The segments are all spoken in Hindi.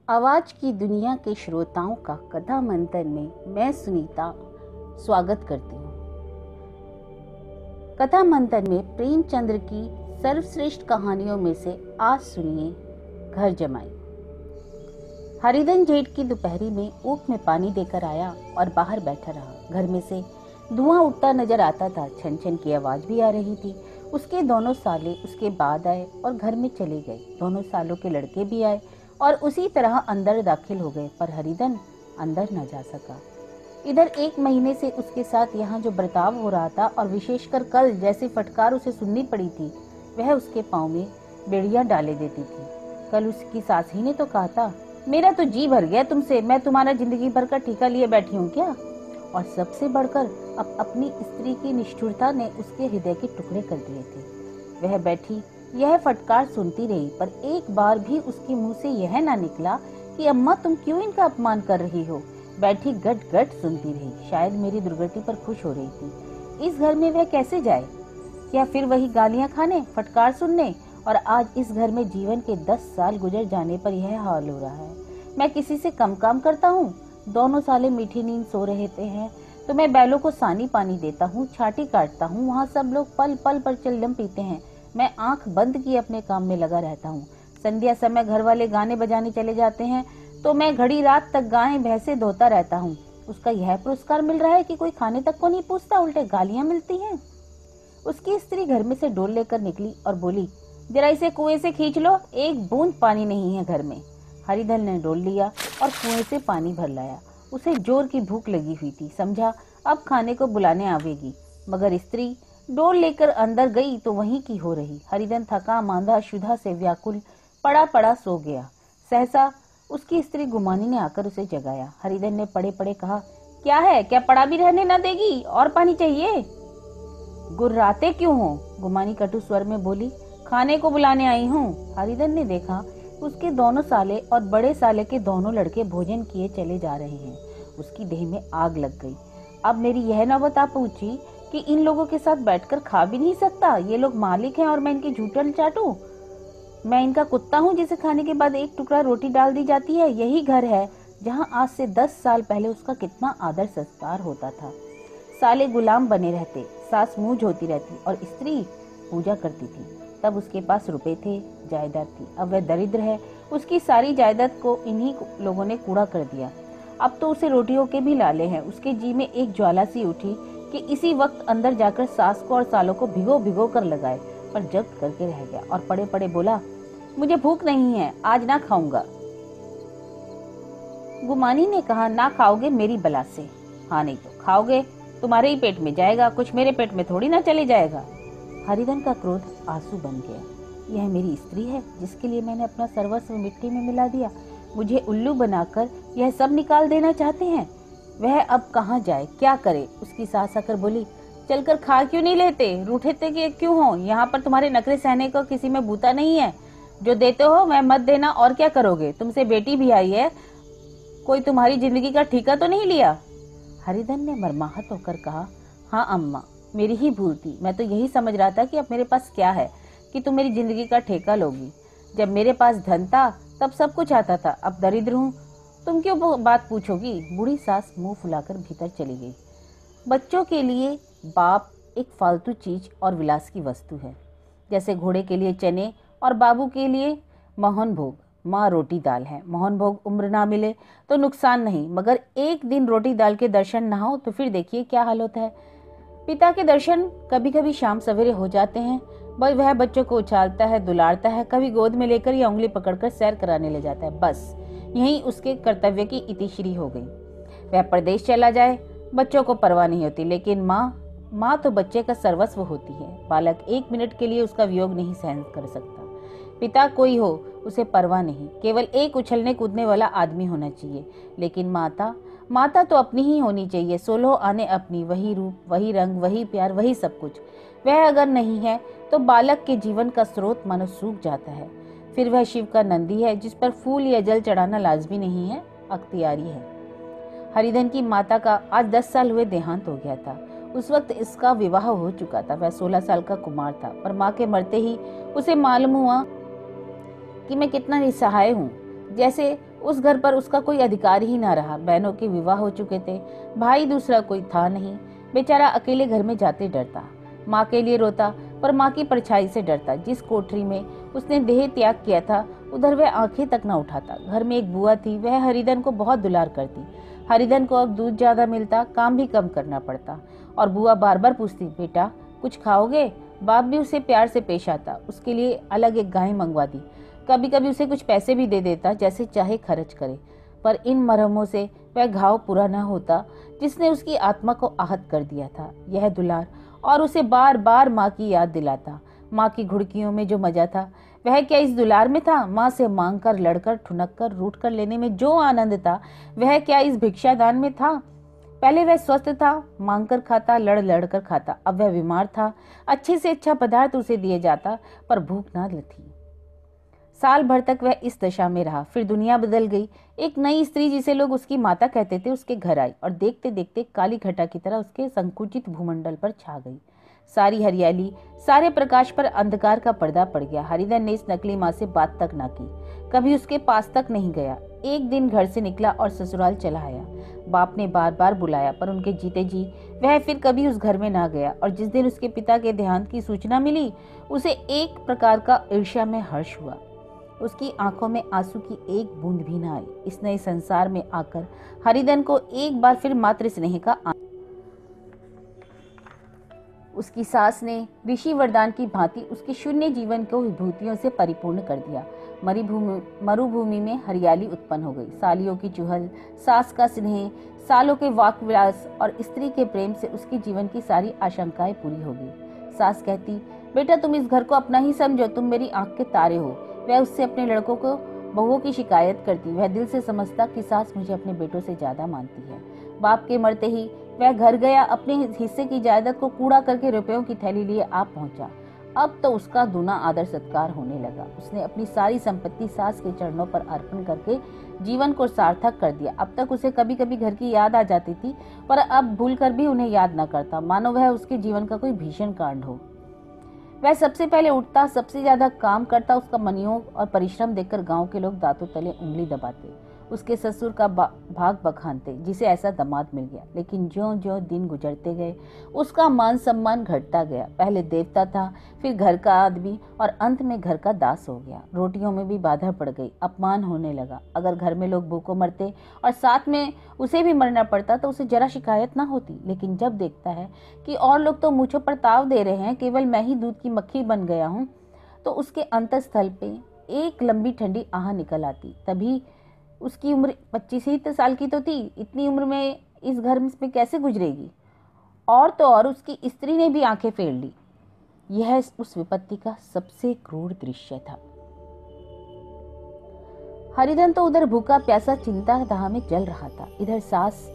आवाज की दुनिया के श्रोताओं का कथा मंथन में मैं सुनीता स्वागत करती हूँ। कथा मंथन में प्रेमचंद्र की सर्वश्रेष्ठ कहानियों में से आज सुनिए घर जमाई। हरिधन जेठ की दोपहरी में ऊख में पानी देकर आया और बाहर बैठा रहा। घर में से धुआं उठता नजर आता था, छन छन की आवाज भी आ रही थी। उसके दोनों साले उसके बाद आए और घर में चले गए। दोनों सालों के लड़के भी आए और उसी तरह अंदर दाखिल हो गए, पर हरिधन अंदर न जा सका। इधर 1 महीने से उसके साथ यहाँ जो बर्ताव हो रहा था और विशेषकर कल जैसी फटकार उसे सुननी पड़ी थी, वह उसके पाँव में बेड़ियां डाले देती थी। कल उसकी सास ही ने तो कहा था, मेरा तो जी भर गया तुमसे, मैं तुम्हारा जिंदगी भर का ठेका लिए बैठी हूँ क्या। और सबसे बढ़कर अब अपनी स्त्री की निष्ठुरता ने उसके हृदय के टुकड़े कर दिए थे। वह बैठी यह फटकार सुनती रही, पर एक बार भी उसके मुंह से यह ना निकला कि अम्मा तुम क्यों इनका अपमान कर रही हो। बैठी गट गट सुनती रही। शायद मेरी दुर्गति पर खुश हो रही थी। इस घर में वह कैसे जाए? क्या फिर वही गालियां खाने, फटकार सुनने? और आज इस घर में जीवन के 10 साल गुजर जाने पर यह हाल हो रहा है। मैं किसी से कम काम करता हूँ? दोनों साले मीठी नींद सो रहे हैं तो मैं बैलों को सानी पानी देता हूँ, छाटी काटता हूँ। वहाँ सब लोग पल पल पर चिल्लम पीते हैं। मैं आंख बंद किए अपने काम में लगा रहता हूँ। संध्या समय घर वाले गाने बजाने चले जाते हैं तो मैं घड़ी रात तक गायें भैंसे धोता रहता हूँ। उसका यह पुरस्कार मिल रहा है कि कोई खाने तक को नहीं पूछता, उल्टे गालियां मिलती हैं। उसकी स्त्री घर में से डोल लेकर निकली और बोली, जरा इसे कुएं से खींच लो, एक बूंद पानी नहीं है घर में। हरिधन ने डोल लिया और कुएं से पानी भर लाया। उसे जोर की भूख लगी हुई थी, समझा अब खाने को बुलाने आवेगी। मगर स्त्री डोल लेकर अंदर गई तो वहीं की हो रही। हरिधन थका मांदा क्षुधा से व्याकुल पड़ा पड़ा सो गया। सहसा उसकी स्त्री गुमानी ने आकर उसे जगाया। हरिधन ने पड़े पड़े कहा, क्या है, क्या पड़ा भी रहने न देगी? और पानी चाहिए? गुर्राते क्यों हो? गुमानी कटु स्वर में बोली, खाने को बुलाने आई हूँ। हरिधन ने देखा उसके दोनों साले और बड़े साले के दोनों लड़के भोजन किए चले जा रहे हैं। उसकी देह में आग लग गई। अब मेरी यह नौबत आ पहुंची कि इन लोगों के साथ बैठकर खा भी नहीं सकता। ये लोग मालिक हैं और मैं इनकी झूठन चाटूं? मैं इनका कुत्ता हूँ जिसे खाने के बाद एक टुकड़ा रोटी डाल दी जाती है? यही घर है जहाँ आज से 10 साल पहले उसका कितना आदर सत्कार होता था। साले गुलाम बने रहते, सास मुंह धोती रहती और स्त्री पूजा करती थी। तब उसके पास रुपए थे, जायदाद थी। अब वह दरिद्र है। उसकी सारी जायदाद को इन्हीं लोगों ने कूड़ा कर दिया। अब तो उसे रोटियों के भी लाले हैं। उसके जी में एक ज्वाला सी उठी कि इसी वक्त अंदर जाकर सास को और सालों को भिगो भिगो कर लगाए, पर जब्त करके रह गया और पड़े पड़े बोला, मुझे भूख नहीं है, आज ना खाऊंगा। गुमानी ने कहा, ना खाओगे मेरी बला से। हाँ नहीं तो खाओगे, तुम्हारे ही पेट में जाएगा, कुछ मेरे पेट में थोड़ी ना चले जाएगा। हरिधन का क्रोध आंसू बन गया। यह मेरी स्त्री है जिसके लिए मैंने अपना सर्वस्व मिट्टी में मिला दिया। मुझे उल्लू बनाकर यह सब निकाल देना चाहते हैं। वह अब कहाँ जाए, क्या करे? उसकी सास आकर बोली, चलकर खा क्यों नहीं लेते? रूठे थे क्यों हो? यहाँ पर तुम्हारे नखरे सहने को किसी में बूता नहीं है। जो देते हो वह मत देना, और क्या करोगे? तुमसे बेटी भी आई है, कोई तुम्हारी जिंदगी का ठेका तो नहीं लिया? हरिधन ने मर्माहत होकर कहा, हाँ अम्मा, मेरी ही भूल थी। मैं तो यही समझ रहा था कि अब मेरे पास क्या है कि तुम मेरी जिंदगी का ठेका लोगी। जब मेरे पास धन था तब सब कुछ आता था, अब दरिद्र हूँ, तुम क्यों बात पूछोगी? बूढ़ी सास मुंह फुलाकर भीतर चली गई। बच्चों के लिए बाप एक फालतू चीज और विलास की वस्तु है, जैसे घोड़े के लिए चने और बाबू के लिए मोहन भोग। माँ रोटी दाल है, मोहन भोग उम्र ना मिले तो नुकसान नहीं, मगर एक दिन रोटी दाल के दर्शन ना हो तो फिर देखिए क्या हाल होता है। पिता के दर्शन कभी कभी शाम सवेरे हो जाते हैं। वह बच्चों को उछालता है, दुलारता है, कभी गोद में लेकर या उंगली पकड़कर सैर कराने ले जाता है। बस यही उसके कर्तव्य की इतिश्री हो गई। वह प्रदेश चला जाए, बच्चों को परवाह नहीं होती, लेकिन माँ तो बच्चे का सर्वस्व होती है। बालक 1 मिनट के लिए उसका वियोग नहीं सहन कर सकता। पिता कोई हो उसे परवाह नहीं, केवल एक उछलने कूदने वाला आदमी होना चाहिए। लेकिन माता तो अपनी ही होनी चाहिए, 16 आने अपनी, वही रूप, वही रंग, वही प्यार, वही सब कुछ। वह अगर नहीं है तो बालक के जीवन का स्रोत मानो सूख जाता है। फिर वह शिव का नंदी है जिस पर फूल या जल चढ़ाना लाजमी नहीं है, अख्तियारी है। हरिधन की माता का आज 10 साल हुए देहांत हो गया था। उस वक्त इसका विवाह हो चुका था। वह 16 साल का कुमार था, पर माँ के मरते ही उसे मालूम हुआ कि मैं कितना निसहाय हूँ। जैसे उस घर पर उसका कोई अधिकार ही ना रहा। बहनों के विवाह हो चुके थे, भाई दूसरा कोई था नहीं। बेचारा अकेले घर में जाते डरता, माँ के लिए रोता, पर माँ की परछाई से डरता। जिस कोठरी में उसने देह त्याग किया था उधर वह आंखें तक न उठाता। घर में एक बुआ थी, वह हरिधन को बहुत दुलार करती। हरिधन को अब दूध ज्यादा मिलता, काम भी कम करना पड़ता, और बुआ बार बार पूछती, बेटा कुछ खाओगे? बाप भी उसे प्यार से पेश आता, उसके लिए अलग एक गाय मंगवा दी। कभी कभी उसे कुछ पैसे भी दे देता, जैसे चाहे खर्च करे। पर इन मरहमों से वह घाव पूरा न होता जिसने उसकी आत्मा को आहत कर दिया था। यह दुलार और उसे बार बार माँ की याद दिलाता। माँ की घुड़कियों में जो मजा था वह क्या इस दुलार में था? माँ से मांग कर, लड़कर, ठुनक कर, रूठ कर लेने में जो आनंद था वह क्या इस भिक्षादान में था? पहले वह स्वस्थ था, मांग कर खाता, लड़ लड़ कर खाता। अब वह बीमार था, अच्छे से अच्छा पदार्थ उसे दिए जाता पर भूख ना थी। साल भर तक वह इस दशा में रहा। फिर दुनिया बदल गई। एक नई स्त्री, जिसे लोग उसकी माता कहते थे, उसके घर आई और देखते देखते काली घटा की तरह उसके संकुचित भूमंडल पर छा गई। सारी हरियाली, सारे प्रकाश पर अंधकार का पर्दा पड़ गया। हरिधन ने इस नकली माँ से बात तक ना की, कभी उसके पास तक नहीं गया। एक दिन घर से निकला और ससुराल चला आया। बाप ने बार बार बुलाया, पर उनके जीते जी वह फिर कभी उस घर में ना गया। और जिस दिन उसके पिता के देहांत की सूचना मिली, उसे एक प्रकार का ईर्ष्या में हर्ष हुआ। उसकी आंखों में आंसू की एक बूंद भी न आई। इस नए संसार में आकर हरिधन को एक बार फिर मातृ स्नेह का उसकी सास ने ऋषि वरदान की भांति उसके शून्य जीवन को विभूतियों से परिपूर्ण कर दिया। मरुभूमि में हरियाली उत्पन्न हो गई। सालियों की चुहल, सास का स्नेह, सालों के वाक विलास और स्त्री के प्रेम से उसके जीवन की सारी आशंकाएं पूरी हो गई। सास कहती, बेटा तुम इस घर को अपना ही समझो, तुम मेरी आंख के तारे हो। वह उससे अपने लड़कों को बहुओं की शिकायत करती। वह दिल से समझता कि सास मुझे अपने बेटों से ज्यादा मानती है। बाप के मरते ही वह घर गया, अपने हिस्से की जायदाद को कूड़ा करके रुपयों की थैली लिए आप पहुंचा। अब तो उसका दूना आदर सत्कार होने लगा। उसने अपनी सारी संपत्ति सास के चरणों पर अर्पण करके जीवन को सार्थक कर दिया। अब तक उसे कभी कभी घर की याद आ जाती थी, पर अब भूलकर भी उन्हें याद न करता, मानो वह उसके जीवन का कोई भीषण कांड हो। वह सबसे पहले उठता, सबसे ज्यादा काम करता। उसका मनोयोग और परिश्रम देखकर गांव के लोग दांतों तले उंगली दबाते, उसके ससुर का भाग बखानते, जिसे ऐसा दामाद मिल गया। लेकिन ज्यों ज्यों दिन गुजरते गए उसका मान सम्मान घटता गया। पहले देवता था, फिर घर का आदमी और अंत में घर का दास हो गया। रोटियों में भी बाधा पड़ गई, अपमान होने लगा। अगर घर में लोग भूखों मरते और साथ में उसे भी मरना पड़ता तो उसे जरा शिकायत ना होती। लेकिन जब देखता है कि और लोग तो मुझे पर ताव दे रहे हैं, केवल मैं ही दूध की मक्खी बन गया हूँ, तो उसके अंतस्थल पे एक लंबी ठंडी आह निकल आती। तभी उसकी उम्र 25 ही साल की तो थी। इतनी उम्र में इस घर में कैसे गुजरेगी? और तो और उसकी स्त्री ने भी आंखें फेर ली। यह उस विपत्ति का सबसे क्रूर दृश्य था। हरिधन तो उधर भूखा प्यासा चिंता दाह में जल रहा था, इधर सास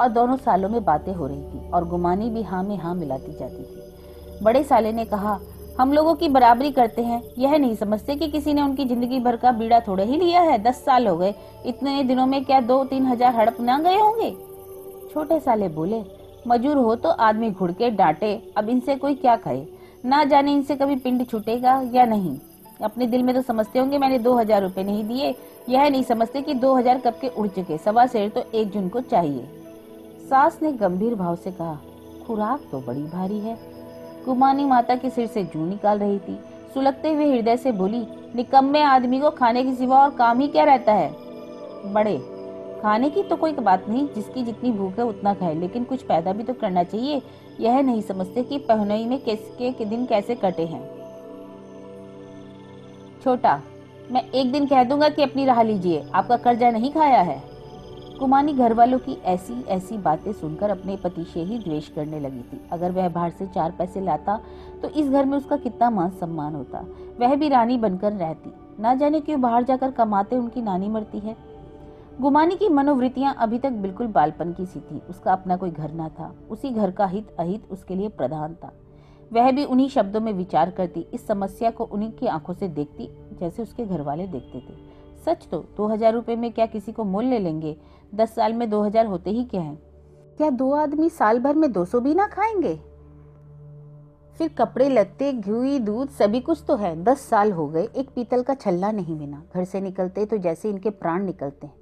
और दोनों सालों में बातें हो रही थी और गुमानी भी हाँ में हाँ मिलाती जाती थी। बड़े साले ने कहा, हम लोगों की बराबरी करते हैं, यह नहीं समझते कि किसी ने उनकी जिंदगी भर का बीड़ा थोड़े ही लिया है। 10 साल हो गए, इतने दिनों में क्या 2-3 हजार हड़प ना गए होंगे? छोटे साले बोले, मजूर हो तो आदमी घुड़के डांटे, अब इनसे कोई क्या कहे, ना जाने इनसे कभी पिंड छूटेगा या नहीं। अपने दिल में तो समझते होंगे मैंने 2000 रुपए नहीं दिए, यह नहीं समझते कि 2000 कब के उड़ चुके, 1.25 सेर तो 1 जून को चाहिए। सास ने गंभीर भाव से कहा, खुराक तो बड़ी भारी है। गुमानी माता के सिर से जूं निकाल रही थी, सुलगते हुए हृदय से बोली, निकम्मे आदमी को खाने के सिवा और काम ही क्या रहता है? बड़े, खाने की तो कोई बात नहीं, जिसकी जितनी भूख है उतना खाए, लेकिन कुछ पैदा भी तो करना चाहिए। यह नहीं समझते कि पहनोई में के दिन कैसे कटे हैं। छोटा, मैं एक दिन कह दूंगा कि अपनी राह लीजिए, आपका कर्जा नहीं खाया है। कुमानी घर वालों की ऐसी ऐसी बातें सुनकर अपने पति से ही द्वेष करने लगी थी। अगर वह बाहर से 4 पैसे लाता तो इस घर में उसका कितना मान सम्मान होता, वह भी रानी बनकर रहती। ना जाने क्यों बाहर जाकर कमाते उनकी नानी मरती है। गुमानी की मनोवृत्तियां अभी तक बिल्कुल बालपन की सी थी। उसका अपना कोई घर ना था, उसी घर का हित अहित उसके लिए प्रधान था। वह भी उन्हीं शब्दों में विचार करती, इस समस्या को उन्हीं की आंखों से देखती जैसे उसके घर वाले देखते थे। सच तो 2000 रुपए में क्या किसी को मोल ले लेंगे? 10 साल में 2000 होते ही क्या है? क्या 2 आदमी साल भर में 200 भी ना खाएंगे? फिर कपड़े लत्ते, घी, दूध, सभी कुछ तो है। 10 साल हो गए, एक पीतल का छल्ला नहीं बिना। घर से निकलते तो जैसे इनके प्राण निकलते हैं।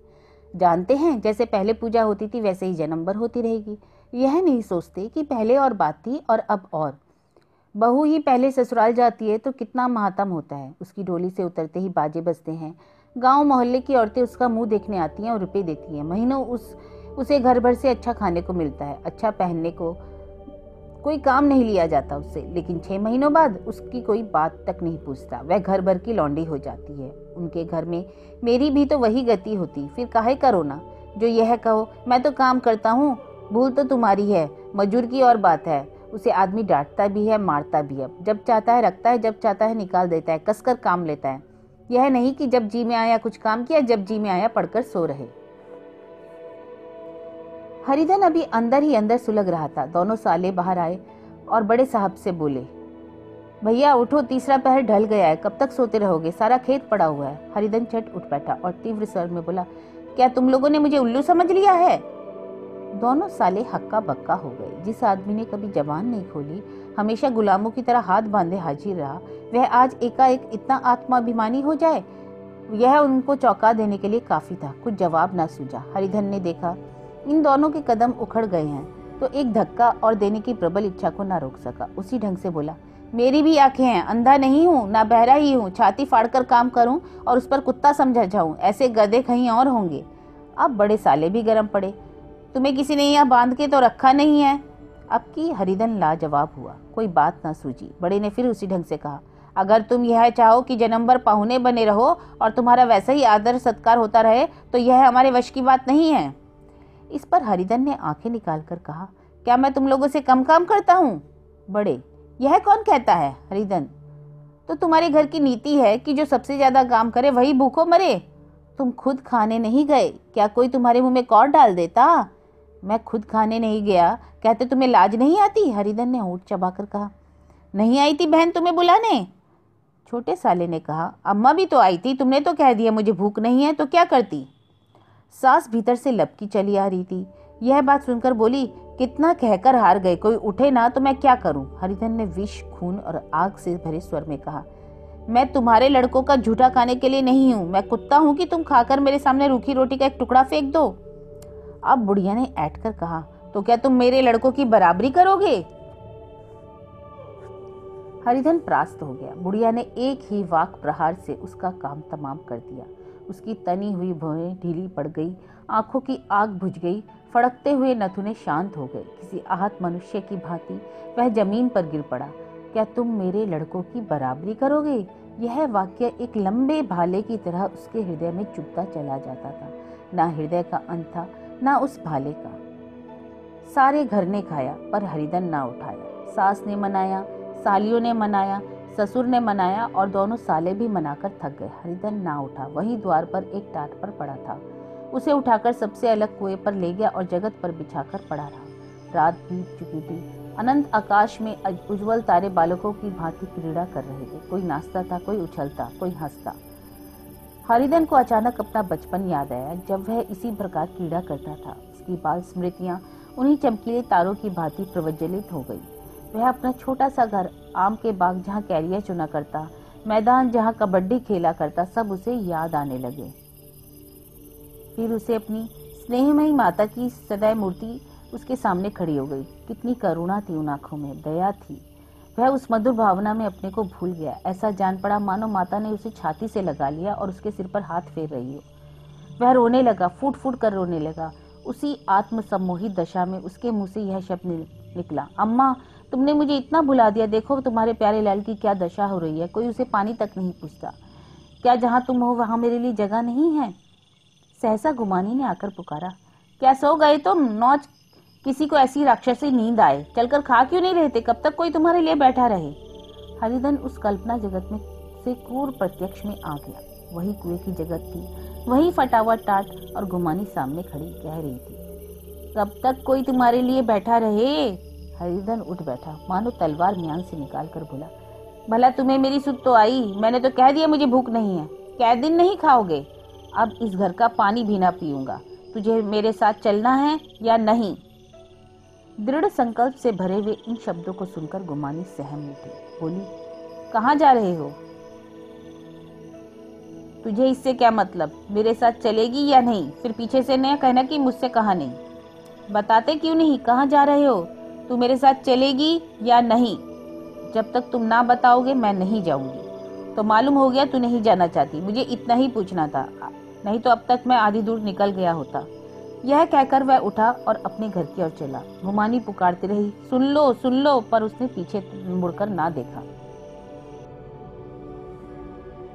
जानते हैं, जैसे पहले पूजा होती थी वैसे ही जन्म भर होती रहेगी। यह नहीं सोचते कि पहले और बात थी और अब और। बहू ही पहले ससुराल जाती है तो कितना मातम होता है। उसकी डोली से उतरते ही बाजे बजते हैं। गांव मोहल्ले की औरतें उसका मुंह देखने आती हैं और रुपए देती हैं। महीनों उसे घर भर से अच्छा खाने को मिलता है, अच्छा पहनने को। कोई काम नहीं लिया जाता उससे, लेकिन 6 महीनों बाद उसकी कोई बात तक नहीं पूछता। वह घर भर की लौंडी हो जाती है। उनके घर में मेरी भी तो वही गति होती। फिर काहे करो ना जो यह कहो मैं तो काम करता हूँ, भूल तो तुम्हारी है। मजूर की और बात है। उसे आदमी डांटता भी है, मारता भी है। जब चाहता है रखता है, जब चाहता है निकाल देता है। कसकर काम लेता है। यह नहीं कि जब जी में आया कुछ काम किया, जब जी में आया पढ़कर सो रहे। हरिधन अभी अंदर ही अंदर सुलग रहा था। दोनों साले बाहर आए और बड़े साहब से बोले, भैया उठो, तीसरा पहर ढल गया है, कब तक सोते रहोगे? सारा खेत पड़ा हुआ है। हरिधन झट उठ बैठा और तीव्र स्वर में बोला, क्या तुम लोगों ने मुझे उल्लू समझ लिया है? दोनों साले हक्का बक्का हो गए। जिस आदमी ने कभी जबान नहीं खोली, हमेशा गुलामों की तरह हाथ बांधे हाजिर रहा, वह आज एकाएक इतना आत्माभिमानी हो जाए, यह उनको चौंका देने के लिए काफी था। कुछ जवाब न सूझा। हरिधन ने देखा इन दोनों के कदम उखड़ गए हैं तो एक धक्का और देने की प्रबल इच्छा को ना रोक सका। उसी ढंग से बोला, मेरी भी आंखें हैं, अंधा नहीं हूँ, ना बहरा ही हूँ। छाती फाड़कर काम करूं और उस पर कुत्ता समझा जाऊं, ऐसे गधे कहीं और होंगे। अब बड़े साले भी गर्म पड़े, तुम्हें किसी ने यहाँ बांध के तो रखा नहीं है? अब की हरिधन लाजवाब हुआ। कोई बात ना सूझी। बड़े ने फिर उसी ढंग से कहा, अगर तुम यह चाहो कि जन्म भर पाहुने बने रहो और तुम्हारा वैसा ही आदर सत्कार होता रहे तो यह हमारे वश की बात नहीं है। इस पर हरिधन ने आंखें निकालकर कहा, क्या मैं तुम लोगों से कम काम करता हूँ? बड़े, यह कौन कहता है? हरिधन, तो तुम्हारे घर की नीति है कि जो सबसे ज्यादा काम करे वही भूखों मरे। तुम खुद खाने नहीं गए, क्या कोई तुम्हारे मुंह में कौर डाल देता? मैं खुद खाने नहीं गया, कहते तुम्हें लाज नहीं आती? हरिधन ने होंठ चबाकर कहा, नहीं आई थी बहन तुम्हें बुलाने? छोटे साले ने कहा, अम्मा भी तो आई थी, तुमने तो कह दिया मुझे भूख नहीं है, तो क्या करती? सास भीतर से लपकी चली आ रही थी। यह बात सुनकर बोली, कितना कहकर हार गए, कोई उठे ना तो मैं क्या करूं? हरिधन ने विष, खून और आग से भरे स्वर में कहा, मैं तुम्हारे लड़कों का झूठा खाने के लिए नहीं हूं। मैं कुत्ता हूं कि तुम खाकर मेरे सामने रूखी रोटी का एक टुकड़ा फेंक दो? अब बुढ़िया ने ऐठ कर कहा, तो क्या तुम मेरे लड़कों की बराबरी करोगे? हरिधन परास्त हो गया। बुढ़िया ने एक ही वाक प्रहार से उसका काम तमाम कर दिया। उसकी तनी हुई भौहें ढीली पड़ गई, आंखों की आग बुझ गई, फड़कते हुए नथुने शांत हो गए। किसी आहत मनुष्य की भांति वह जमीन पर गिर पड़ा। क्या तुम मेरे लड़कों की बराबरी करोगे? यह वाक्य एक लंबे भाले की तरह उसके हृदय में चुभता चला जाता था। ना हृदय का अंत था, ना उस भाले का। सारे घर ने खाया पर हरिधन ना उठाया। सास ने मनाया, सालियों ने मनाया, ससुर ने मनाया और दोनों साले भी मनाकर थक गए। हरिधन ना उठा। वही द्वार पर एक टाट पर पड़ा था। उसे उठाकर सबसे अलग कुएं पर ले गया और जगत पर बिछाकर पड़ा रहा। रात बीत चुकी थी। अनंत आकाश में उज्जवल तारे बालकों की भांति क्रीड़ा कर रहे थे। कोई नाचता था, कोई उछलता, कोई हंसता। हरिधन को अचानक अपना बचपन याद आया, जब वह इसी प्रकार क्रीड़ा करता था। उसकी बाल स्मृतियां उन्हीं चमकीले तारों की भांति प्रज्वलित हो गई। वह अपना छोटा सा घर, आम के बाग जहाँ कैरिया चुना करता, मैदान जहाँ कबड्डी खेला करता, सब उसे याद आने लगे। फिर उसे अपनी स्नेहमयी माता की सदैव मूर्ति उसके सामने खड़ी हो गई। कितनी करुणा थी उन आंखों में, दया थी। वह उस मधुर भावना में अपने को भूल गया। ऐसा जान पड़ा मानो माता ने उसे छाती से लगा लिया और उसके सिर पर हाथ फेर रही हो। वह रोने लगा, फूट फूट कर रोने लगा। उसी आत्मसम्मोहित दशा में उसके मुंह से यह शब्द निकला, अम्मा तुमने मुझे इतना भुला दिया। देखो तुम्हारे प्यारे लाल की क्या दशा हो रही है। कोई उसे पानी तक नहीं पूछता। क्या जहां तुम हो वहां मेरे लिए जगह नहीं है? सहसा गुमानी ने आकर पुकारा, क्या सो गए तुम? नौच किसी को ऐसी राक्षसी नींद आए, चलकर खा क्यों नहीं रहते? कब तक कोई तुम्हारे लिए बैठा रहे? हरिधन उस कल्पना जगत में से क्रूर प्रत्यक्ष में आ गया। वही कुएं की जगत थी, वही फटा हुआ टाट और गुमानी सामने खड़ी कह रही थी, कब तक कोई तुम्हारे लिए बैठा रहे? हरिधन उठ बैठा, मानो तलवार म्यान से निकाल कर बोला, भला तुम्हें मेरी सुध तो आई? मैंने तो कह दिया मुझे भूख नहीं है। कै दिन नहीं खाओगे? अब इस घर का पानी भी ना पीऊंगा। तुझे मेरे साथ चलना है या नहीं? दृढ़ संकल्प से भरे हुए इन शब्दों को सुनकर गुमानी सहम उठी। बोली, कहाँ जा रहे हो? तुझे इससे क्या मतलब? मेरे साथ चलेगी या नहीं? फिर पीछे से न कहना कि मुझसे कहा नहीं। बताते क्यों नहीं? कहाँ जा रहे हो? तू मेरे साथ चलेगी या नहीं? जब तक तुम ना बताओगे मैं नहीं जाऊंगी। तो मालूम हो गया तू नहीं जाना चाहती। मुझे इतना ही पूछना था, नहीं तो अब तक मैं आधी दूर निकल गया होता। यह कहकर वह उठा और अपने घर की ओर चला। गुमानी पुकारती रही, सुन लो, पर उसने पीछे मुड़कर ना देखा।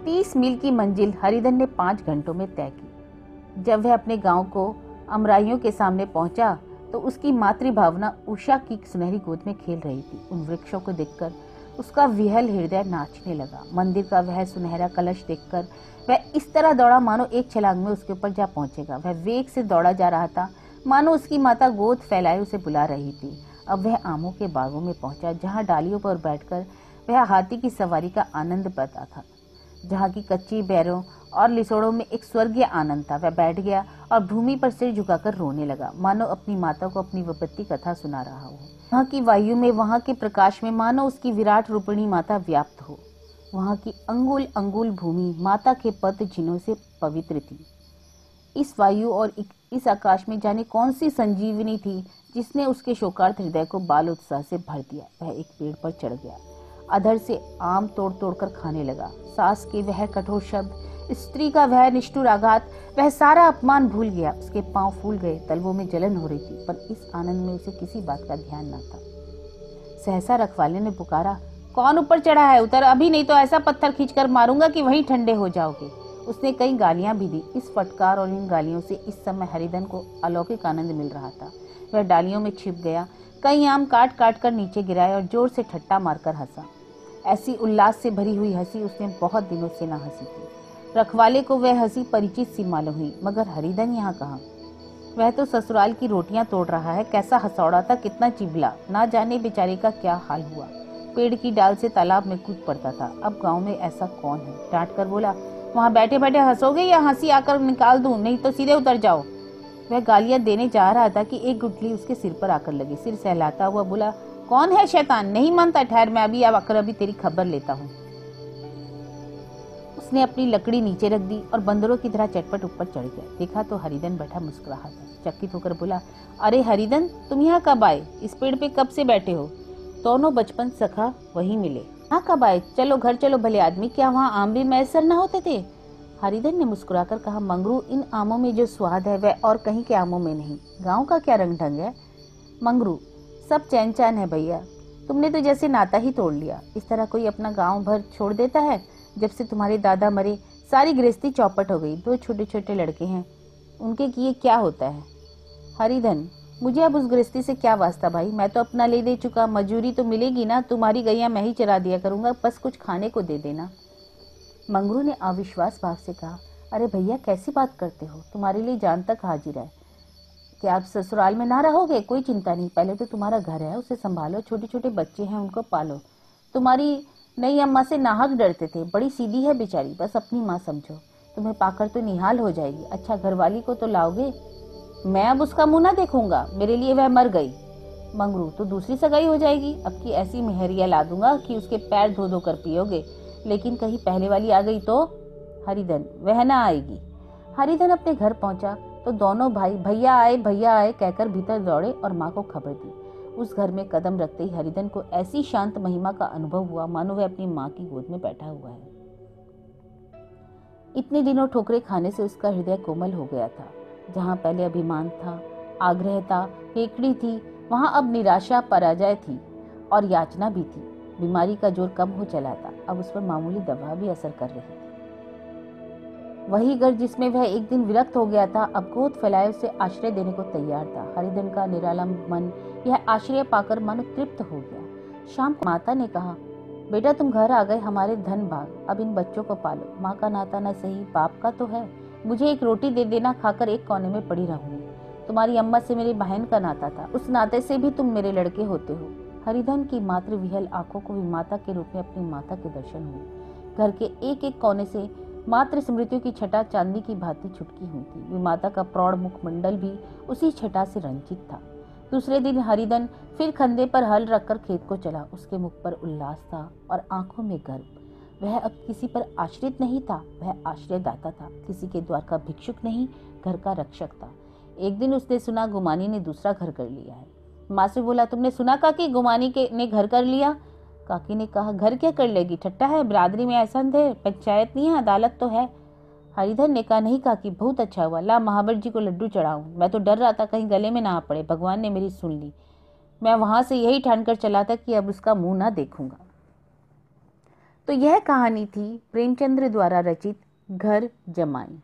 30 मील की मंजिल हरिधन ने 5 घंटों में तय की। जब वह अपने गांव को अमराइयों के सामने पहुंचा तो उसकी मातृभावना उषा की सुनहरी गोद में खेल रही थी। उन वृक्षों को देखकर उसका विहल हृदय नाचने लगा। मंदिर का वह सुनहरा कलश देखकर वह इस तरह दौड़ा मानो एक छलांग में उसके ऊपर जा पहुंचेगा। वह वेग से दौड़ा जा रहा था, मानो उसकी माता गोद फैलाए उसे बुला रही थी। अब वह आमों के बागों में पहुंचा, जहां डालियों पर बैठकर वह हाथी की सवारी का आनंद पाता था, जहाँ की कच्ची बैरों और लिसोड़ों में एक स्वर्गीय आनंद था। वह बैठ गया और भूमि पर सिर झुकाकर रोने लगा, मानो अपनी माता को अपनी विपत्ति कथा सुना रहा हो। वहाँ की वायु में, वहाँ के प्रकाश में मानो उसकी विराट रूपिणी माता व्याप्त हो। वहाँ की अंगुल अंगुल भूमि माता के पद चिन्हों से पवित्र थी। इस वायु और इस आकाश में जाने कौन सी संजीवनी थी जिसने उसके शोकार्त हृदय को बाल उत्साह से भर दिया। वह एक पेड़ पर चढ़ गया, अधर से आम तोड़ तोड़ कर खाने लगा। सास के वह कठोर शब्द, स्त्री का वह निष्ठुर आघात, वह सारा अपमान भूल गया। उसके पांव फूल गए, तलवों में जलन हो रही थी, पर इस आनंद में उसे किसी बात का ध्यान न था। सहसा रखवाले ने पुकारा, कौन ऊपर चढ़ा है? उतर अभी, नहीं तो ऐसा पत्थर खींचकर मारूंगा कि वहीं ठंडे हो जाओगे। उसने कई गालियां भी दी। इस फटकार और इन गालियों से इस समय हरिधन को अलौकिक आनंद मिल रहा था। वह डालियों में छिप गया, कई आम काट काट कर नीचे गिराए और जोर से ठट्टा मारकर हंसा। ऐसी उल्लास से भरी हुई हंसी उसने बहुत दिनों से ना हंसी थी। रखवाले को वह हंसी परिचित सी मालूम हुई, मगर हरिधन यहाँ कहाँ? वह तो ससुराल की रोटियां तोड़ रहा है। कैसा हंसौड़ा था, कितना चिबला, ना जाने बेचारे का क्या हाल हुआ। पेड़ की डाल से तालाब में कूद पड़ता था। अब गांव में ऐसा कौन है? डांट कर बोला, वहां बैठे बैठे हंसोगे या हंसी आकर निकाल दूं? नहीं तो सीधे उतर जाओ। वह गालियां देने जा रहा था कि एक गुठली उसके सिर पर आकर लगी। सिर सहलाता हुआ बोला, कौन है शैतान? नहीं मानता? ठहर, मैं अभी आकर अभी तेरी खबर लेता हूँ। उसने अपनी लकड़ी नीचे रख दी और बंदरों की तरह चटपट ऊपर चढ़ गया। देखा तो हरिधन बैठा मुस्कुराहा था। चकित होकर बोला, अरे हरिधन, तुम यहाँ कब आए? इस पेड़ पे कब से बैठे हो? दोनों बचपन सखा वहीं मिले। हाँ, कब आए? चलो घर चलो भले आदमी, क्या वहाँ आम भी मैसर न होते थे? हरिधन ने मुस्कुराकर कहा, मंगरू, इन आमों में जो स्वाद है वह और कहीं के आमों में नहीं। गाँव का क्या रंग ढंग है मंगरू, सब चैन चैन है भैया। तुमने तो जैसे नाता ही तोड़ लिया। इस तरह कोई अपना गांव भर छोड़ देता है? जब से तुम्हारे दादा मरे सारी गृहस्थी चौपट हो गई। 2 छोटे छोटे लड़के हैं, उनके किए क्या होता है? हरिधन, मुझे अब उस गृहस्थी से क्या वास्ता भाई, मैं तो अपना ले दे चुका। मजूरी तो मिलेगी ना, तुम्हारी गैया मैं ही चरा दिया करूंगा, बस कुछ खाने को दे देना। मंगरू ने अविश्वास भाव से कहा, अरे भैया कैसी बात करते हो? तुम्हारे लिए जान तक हाजिर है। क्या आप ससुराल में ना रहोगे? कोई चिंता नहीं, पहले तो तुम्हारा घर है, उसे संभालो। छोटे छोटे बच्चे हैं, उनको पालो। तुम्हारी नई अम्मा से नाहक डरते थे, बड़ी सीधी है बेचारी, बस अपनी माँ समझो। तुम्हें पाकर तो निहाल हो जाएगी। अच्छा, घरवाली को तो लाओगे? मैं अब उसका मुंह ना देखूंगा, मेरे लिए वह मर गई। मंगरू, तो दूसरी सगाई हो जाएगी। अब की ऐसी मेहरिया ला दूंगा कि उसके पैर धो धो कर पियोगे। लेकिन कहीं पहले वाली आ गई तो? हरिधन, वह ना आएगी। हरिधन अपने घर पहुंचा तो दोनों भाई भैया आए कहकर भीतर दौड़े और माँ को खबर दी। उस घर में कदम रखते ही हरिधन को ऐसी शांत महिमा का अनुभव हुआ मानो वह अपनी माँ की गोद में बैठा हुआ है। इतने दिनों ठोकरे खाने से उसका हृदय कोमल हो गया था। जहाँ पहले अभिमान था, आग्रह था, हेकड़ी थी, वहाँ अब निराशा, पराजय थी और याचना भी थी। बीमारी का जोर कम हो चला था, अब उस पर मामूली दवा भी असर कर रही थी। वही घर जिसमें वह एक दिन विरक्त हो गया था, अब गोद फैलाए उसे आश्रय देने को तैयार था। हरिधन का निराला मन यह आश्रय पाकर मानो तृप्त हो गया। शाम को माता ने कहा, बेटा तुम घर आ गए, हमारे धन भाग, अब इन बच्चों को पालो। माँ का नाता न सही, बाप का तो है। मुझे एक रोटी दे देना, खाकर एक कोने में पड़ी रहूंगी। तुम्हारी अम्मा से मेरी बहन का नाता था, उस नाते से भी तुम मेरे लड़के होते हो। हरिधन की मातृ विहल आंखों को भी माता के रूप में अपनी माता के दर्शन हुए। घर के एक एक कोने से मातृ स्मृतियों की छटा चांदी की भांति छुटकी हुई थी। विमाता का प्रौढ़ मुखमंडल भी उसी छटा से रंजित था। दूसरे दिन हरिधन फिर कंधे पर हल रखकर खेत को चला। उसके मुख पर उल्लास था और आंखों में गर्व। वह अब किसी पर आश्रित नहीं था, वह आश्रयदाता था। किसी के द्वार का भिक्षुक नहीं, घर का रक्षक था। एक दिन उसने सुना गुमानी ने दूसरा घर कर लिया है। माँ से बोला, तुमने सुना काकी, गुमानी के ने घर कर लिया? काकी ने कहा, घर क्या कर लेगी, ठट्टा है, बिरादरी में ऐसा है, पंचायत नहीं है, अदालत तो है। हरिधन ने कहा, नहीं काकी, बहुत अच्छा हुआ, ला महावर जी को लड्डू चढ़ाऊं। मैं तो डर रहा था कहीं गले में ना आ पड़े, भगवान ने मेरी सुन ली। मैं वहां से यही ठान कर चला था कि अब उसका मुंह ना देखूंगा। तो यह कहानी थी प्रेमचंद्र द्वारा रचित घर जमाई।